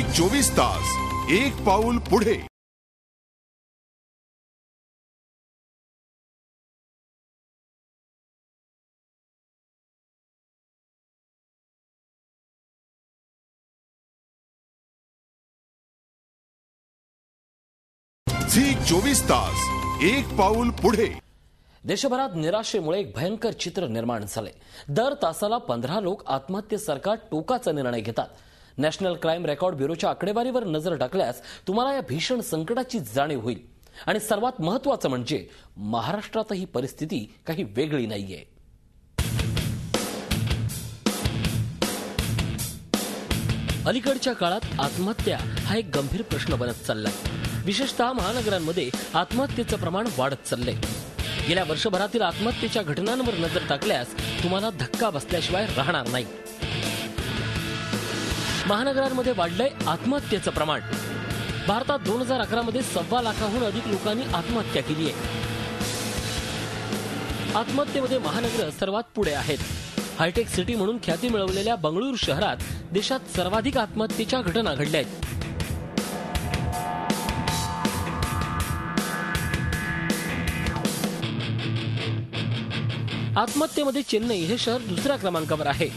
24 तास एक पाऊल पुढे। झी 24 तास एक पाऊल पुढे। देशभरात निराशेमुळे एक भयंकर चित्र निर्माण झाले। दर तासाला 15 लोक आत्महत्येसारखा टोकाचा निर्णय घेतात। नॅशनल क्राईम रेकॉर्ड ब्युरोच्या आकडेवारीवर नजर टाकल्यास तुम्हाला या भीषण संकटाची जाणीव होईल। आणि सर्वात महत्त्वाचं म्हणजे महाराष्ट्रातही परिस्थिती काही वेगळी नाहीये। अलीकडच्या काळात आत्महत्या हा एक गंभीर प्रश्न बनत चाललाय। विशेषतः महानगरांमध्ये आत्महत्येचं प्रमाण वाढत चाललंय। गेल्या वर्षभरातील आत्महत्येच्या घटनांवर नजर टाकल्यास तुम्हाला धक्का बसल्याशिवाय राहणार नाही। महानगरांमध्ये वाढलंय आत्महत्येचं प्रमाण। भारतात 2011 मध्ये 1.25 लाखाहून अधिक लोकांनी आत्महत्या केली आहे। आत्महत्येमध्ये महानगर सर्वात पुढे आहेत। हायटेक सिटी म्हणून ख्याती मिळवलेल्या बंगळुरू शहरात देशात सर्वाधिक आत्महत्येच्या घटना घडल्या आहेत। आत्महत्येमध्ये चेन्नई हे शहर दुसऱ्या क्रमांकावर आहे।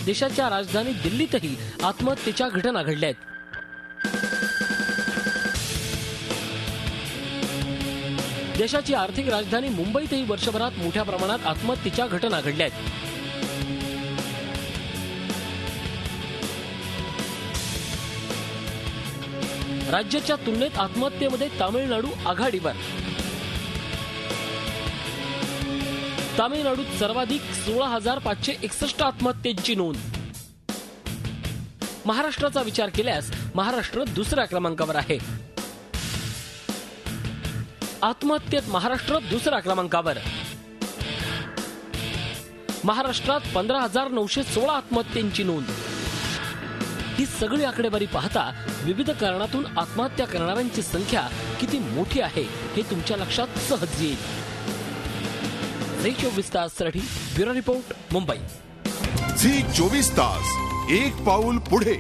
देशाच्या राजधानी दिल्लीतही आत्महत्येच्या घटना घडल्या आहेत। देशाची आर्थिक राजधानी मुंबईतही वर्षभरात मोठ्या प्रमाणात आत्महत्येच्या घटना घडल्या आहेत। राज्याच्या तुलनेत आत्महत्येमध्ये तामिळनाडू आघाडीवर। तामिळनाडूत सर्वाधिक 16,561 आत्महत्येची नोंद। महाराष्ट्राचा विचार केल्यास महाराष्ट्र दुसऱ्या क्रमांकावर आहे। आत्महत्येत महाराष्ट्र दुसऱ्या क्रमांकावर। महाराष्ट्रात 15,916 आत्महत्येची नोंद। ही सगळी आकडेवारी पाहता विविध कारणातून आत्महत्या करणाऱ्यांची संख्या किती मोठी आहे हे तुमच्या लक्षात सहज येईल। झी 24 ताससाठी ब्युरो रिपोर्ट, मुंबई। झी 24 तास एक पाऊल पुढे।